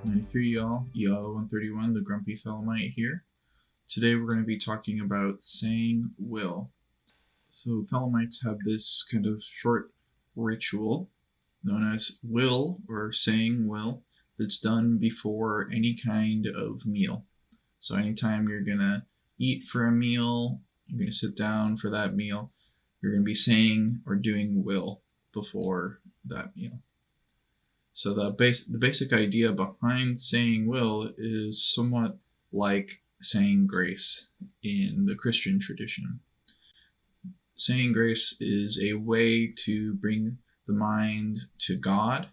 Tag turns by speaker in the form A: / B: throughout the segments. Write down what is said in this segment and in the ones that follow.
A: 93 y'all, EL 131, the Grumpy Thelemic here. Today we're going to be talking about saying will. So Thelemites have this kind of short ritual known as will or saying will that's done before any kind of meal. So anytime you're going to eat for a meal, you're going to sit down for that meal, you're going to be saying or doing will before that meal. So the basic idea behind saying will is somewhat like saying grace in the Christian tradition. Saying grace is a way to bring the mind to God,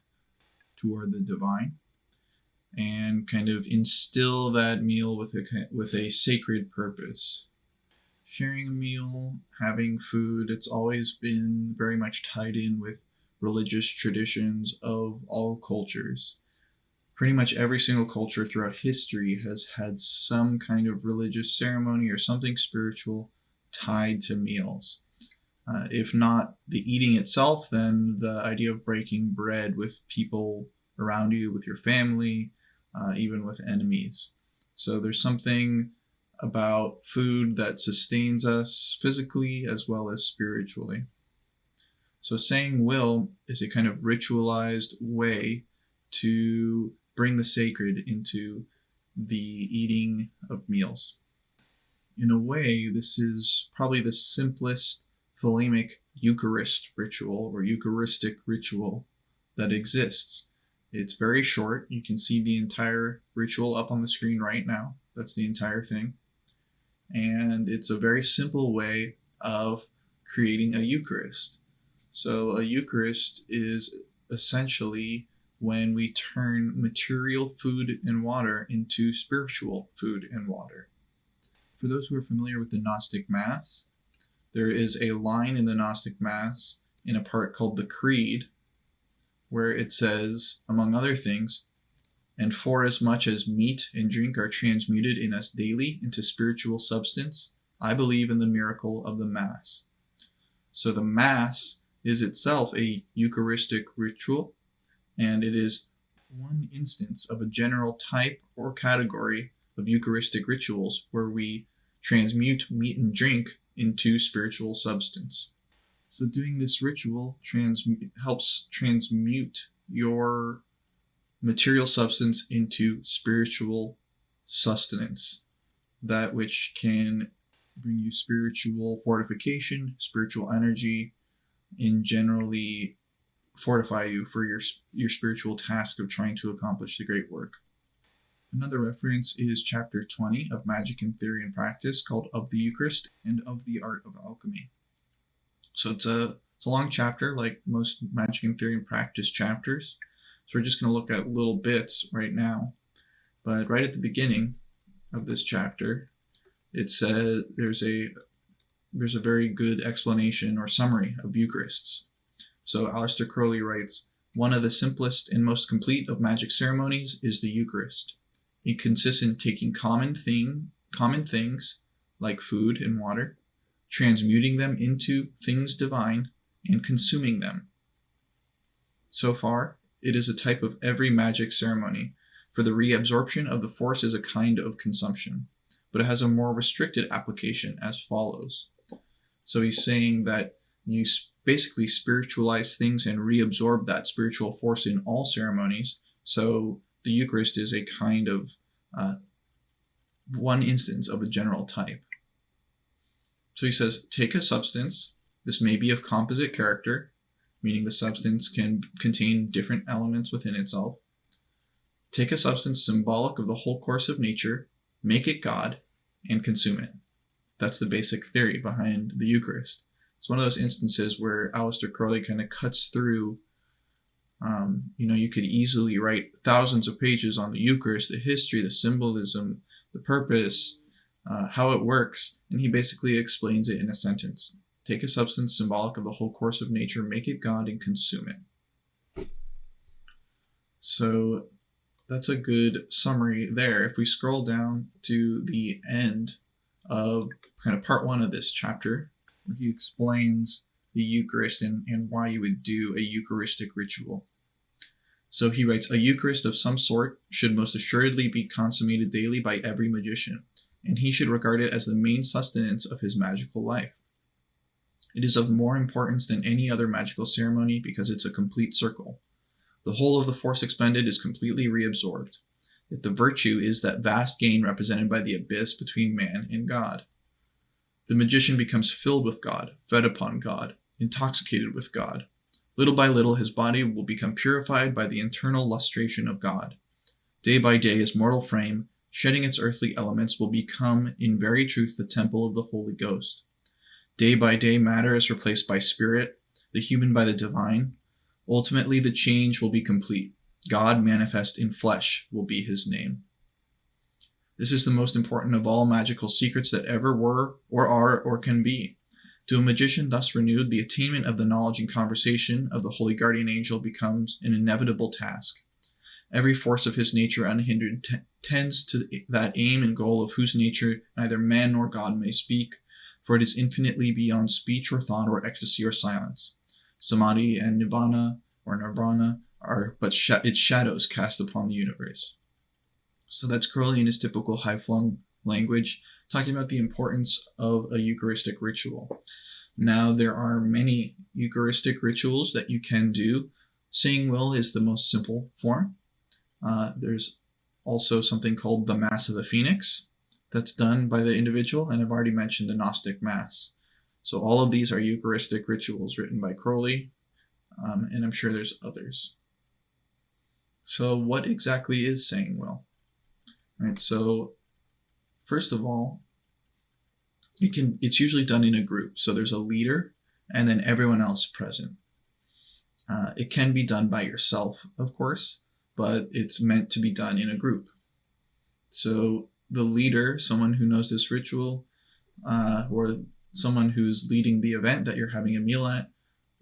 A: toward the divine, and kind of instill that meal with a sacred purpose. Sharing a meal, having food, it's always been very much tied in with religious traditions of all cultures. Pretty much every single culture throughout history has had some kind of religious ceremony or something spiritual tied to meals. If not the eating itself, then the idea of breaking bread with people around you, with your family, even with enemies. So there's something about food that sustains us physically as well as spiritually. So saying will is a kind of ritualized way to bring the sacred into the eating of meals. In a way, this is probably the simplest Thelemic Eucharist ritual or Eucharistic ritual that exists. It's very short. You can see the entire ritual up on the screen right now. That's the entire thing. And it's a very simple way of creating a Eucharist. So a Eucharist is essentially when we turn material food and water into spiritual food and water. For those who are familiar with the Gnostic Mass, there is a line in the Gnostic Mass in a part called the Creed where it says, among other things, "And forasmuch as meat and drink are transmuted in us daily into spiritual substance, I believe in the miracle of the Mass." So the Mass is itself a Eucharistic ritual, and it is one instance of a general type or category of Eucharistic rituals where we transmute meat and drink into spiritual substance. So doing this ritual helps transmute your material substance into spiritual sustenance, that which can bring you spiritual fortification, spiritual energy, and generally fortify you for your spiritual task of trying to accomplish the great work. Another reference is chapter 20 of Magic in Theory and Practice, called Of the Eucharist and of the Art of Alchemy. So it's a long chapter, like most Magic in Theory and Practice chapters. So we're just going to look at little bits right now. But right at the beginning of this chapter, it says there's a very good explanation or summary of Eucharists. So Aleister Crowley writes, "One of the simplest and most complete of magic ceremonies is the Eucharist. It consists in taking common things like food and water, transmuting them into things divine, and consuming them. So far, it is a type of every magic ceremony, for the reabsorption of the force is a kind of consumption, but it has a more restricted application as follows." So he's saying that you basically spiritualize things and reabsorb that spiritual force in all ceremonies. So the Eucharist is a kind of one instance of a general type. So he says, take a substance. This may be of composite character, meaning the substance can contain different elements within itself. Take a substance symbolic of the whole course of nature, make it God, and consume it. That's the basic theory behind the Eucharist. It's one of those instances where Aleister Crowley kind of cuts through. You could easily write thousands of pages on the Eucharist, the history, the symbolism, the purpose, how it works, and he basically explains it in a sentence. Take a substance symbolic of the whole course of nature, make it God, and consume it. So that's a good summary there. If we scroll down to the end of kind of part 1 of this chapter, where he explains the Eucharist and why you would do a Eucharistic ritual. So he writes, a Eucharist of some sort should most assuredly be consummated daily by every magician, and he should regard it as the main sustenance of his magical life. It is of more importance than any other magical ceremony because it's a complete circle. The whole of the force expended is completely reabsorbed. Yet the virtue is that vast gain represented by the abyss between man and God. The magician becomes filled with God, fed upon God, intoxicated with God. Little by little, his body will become purified by the internal lustration of God. Day by day, his mortal frame, shedding its earthly elements, will become in very truth the temple of the Holy Ghost. Day by day, matter is replaced by spirit, the human by the divine. Ultimately, the change will be complete. God manifest in flesh will be his name. This is the most important of all magical secrets that ever were, or are, or can be. To a magician thus renewed, the attainment of the knowledge and conversation of the holy guardian angel becomes an inevitable task. Every force of his nature unhindered tends to that aim and goal of whose nature neither man nor God may speak, for it is infinitely beyond speech or thought or ecstasy or silence. Samadhi and nibbana or nirvana are but its shadows cast upon the universe. So that's Crowley in his typical high-flung language, talking about the importance of a Eucharistic ritual. Now, there are many Eucharistic rituals that you can do. Saying will is the most simple form. There's also something called the Mass of the Phoenix that's done by the individual, and I've already mentioned the Gnostic Mass. So all of these are Eucharistic rituals written by Crowley, and I'm sure there's others. So what exactly is saying will? Right, so first of all, it's usually done in a group. So there's a leader and then everyone else present. It can be done by yourself, of course, but it's meant to be done in a group. So the leader, someone who knows this ritual, or someone who's leading the event that you're having a meal at,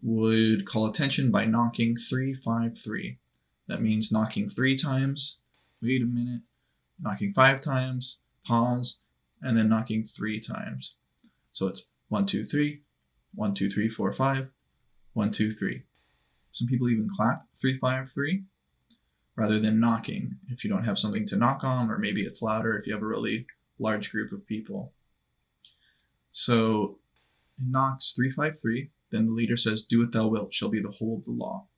A: would call attention by knocking 3-5-3. That means knocking 3 times, wait a minute, knocking 5 times, pause, and then knocking 3 times. So it's 1, 2, 3, 1, 2, 3, 4, 5, 1, 2, 3. Some people even clap 3-5-3 rather than knocking if you don't have something to knock on, or maybe it's louder if you have a really large group of people. So it knocks 3-5-3. Then the leader says, "Do what thou wilt shall be the whole of the law."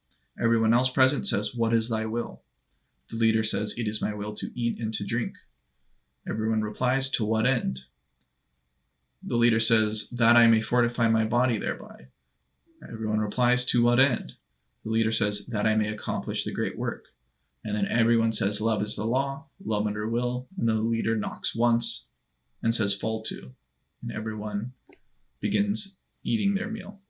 A: Everyone else present says, "What is thy will?" The leader says, "It is my will to eat and to drink." Everyone replies, "To what end?" The leader says, "That I may fortify my body thereby." Everyone replies, "To what end?" The leader says, "That I may accomplish the great work." And then everyone says, "Love is the law, love under will," and the leader knocks once and says, "Fall to." And everyone begins eating their meal.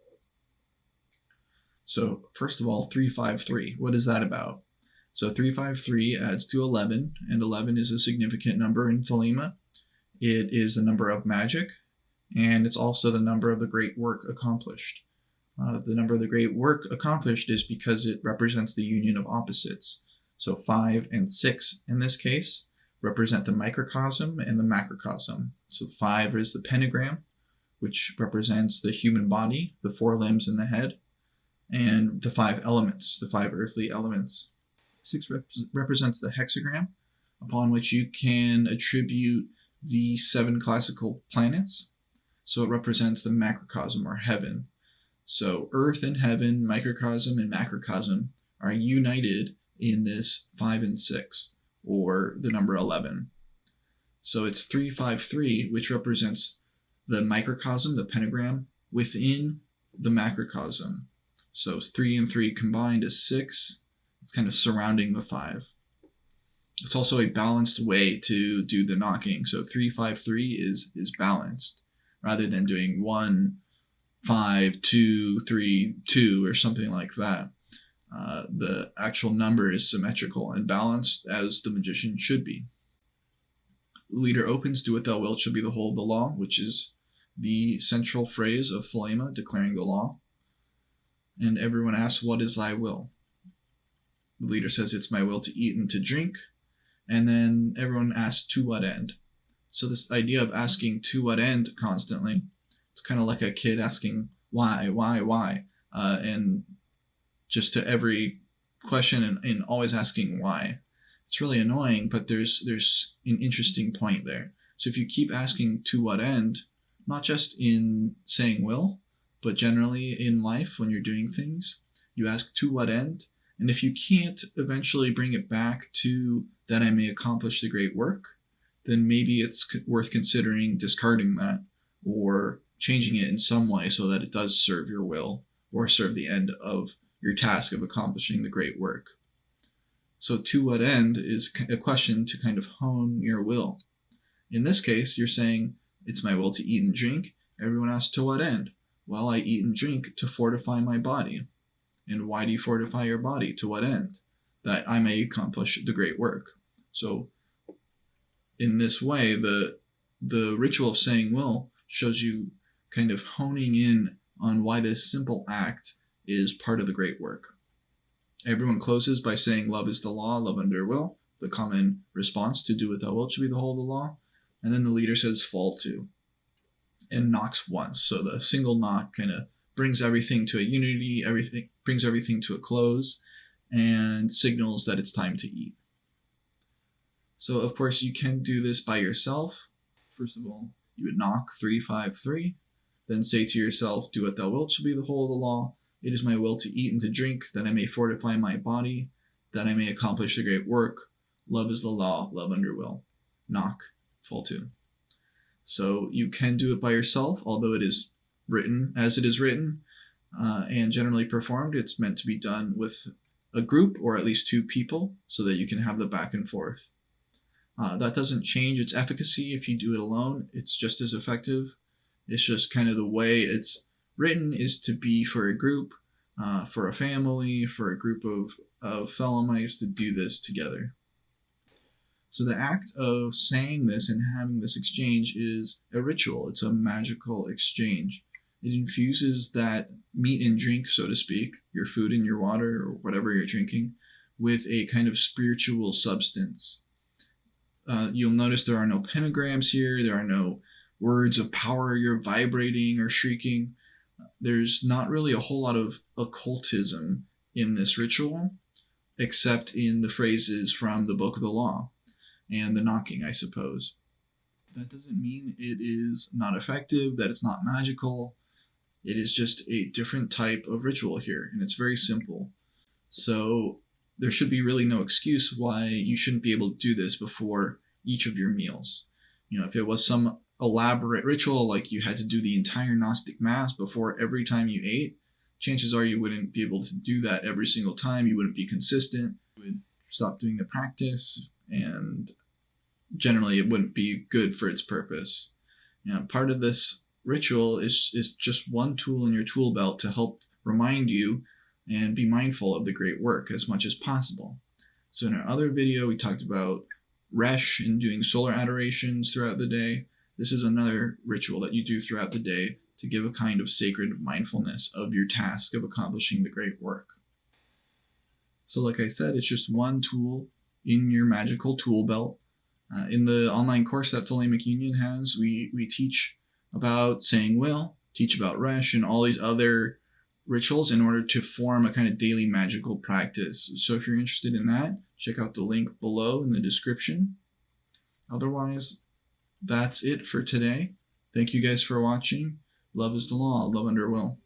A: So first of all, 3-5-3. What is that about? So 3-5-3 adds to 11, and 11 is a significant number in Thelema. It is the number of magic, and it's also the number of the great work accomplished. The number of the great work accomplished is because it represents the union of opposites. So 5 and 6 in this case represent the microcosm and the macrocosm. So 5 is the pentagram, which represents the human body, the 4 limbs and the head, and the 5 elements, the 5 earthly elements. 6 represents the hexagram, upon which you can attribute the 7 classical planets. So it represents the macrocosm, or heaven. So earth and heaven, microcosm and macrocosm, are united in this 5 and 6, or the number 11. So it's 3-5-3, which represents the microcosm, the pentagram, within the macrocosm. So 3 and 3 combined is 6. It's kind of surrounding the 5. It's also a balanced way to do the knocking. So 3-5-3 is balanced, rather than doing 1, 5, 2, 3, 2, or something like that. The actual number is symmetrical and balanced, as the magician should be. The leader opens, "Do what thou wilt shall be the whole of the law," which is the central phrase of Thelema, declaring the law. And everyone asks, "What is thy will?" The leader says, "It's my will to eat and to drink." And then everyone asks, "To what end?" So this idea of asking "to what end" constantly, it's kind of like a kid asking why, and just to every question and always asking why. It's really annoying, but there's an interesting point there. So if you keep asking to what end, not just in saying will, but generally in life when you're doing things, you ask to what end, and if you can't eventually bring it back to that I may accomplish the great work, then maybe it's worth considering discarding that or changing it in some way so that it does serve your will or serve the end of your task of accomplishing the great work. So to what end is a question to kind of hone your will. In this case, you're saying, it's my will to eat and drink. Everyone asks, to what end? Well, I eat and drink to fortify my body. And why do you fortify your body? To what end? That I may accomplish the great work. So in this way, the ritual of saying will shows you kind of honing in on why this simple act is part of the great work. Everyone closes by saying, love is the law, love under will. The common response to do what thou wilt should be the whole of the law. And then the leader says, fall to, and knocks once. So the single knock kind of brings everything to a unity, brings everything to a close, and signals that it's time to eat. So of course you can do this by yourself. First of all, you would knock 3-5-3, then say to yourself, do what thou wilt shall be the whole of the law. It is my will to eat and to drink, that I may fortify my body, that I may accomplish the great work. Love is the law, love under will. Knock, fall to. So you can do it by yourself, although it is written as it is written and generally performed. It's meant to be done with a group or at least two people so that you can have the back and forth. That doesn't change its efficacy if you do it alone. It's just as effective. It's just kind of the way it's written is to be for a group, for a family, for a group of Thelemites to do this together. So the act of saying this and having this exchange is a ritual. It's a magical exchange. It infuses that meat and drink, so to speak, your food and your water or whatever you're drinking, with a kind of spiritual substance. You'll notice there are no pentagrams here. There are no words of power you're vibrating or shrieking. There's not really a whole lot of occultism in this ritual, except in the phrases from the Book of the Law and the knocking, I suppose. That doesn't mean it is not effective, that it's not magical. It is just a different type of ritual here, and it's very simple. So there should be really no excuse why you shouldn't be able to do this before each of your meals. You know, if it was some elaborate ritual, like you had to do the entire Gnostic Mass before every time you ate, chances are you wouldn't be able to do that every single time. You wouldn't be consistent. You would stop doing the practice, and generally it wouldn't be good for its purpose. You know, part of this ritual is just one tool in your tool belt to help remind you and be mindful of the great work as much as possible. So in our other video, we talked about Resh and doing solar adorations throughout the day. This is another ritual that you do throughout the day to give a kind of sacred mindfulness of your task of accomplishing the great work. So like I said, it's just one tool in your magical tool belt. In the online course that Thelemic Union has, we teach about saying will, teach about Resh, and all these other rituals in order to form a kind of daily magical practice. So if you're interested in that, check out the link below in the description. Otherwise, that's it for today. Thank you guys for watching. Love is the law, love under will.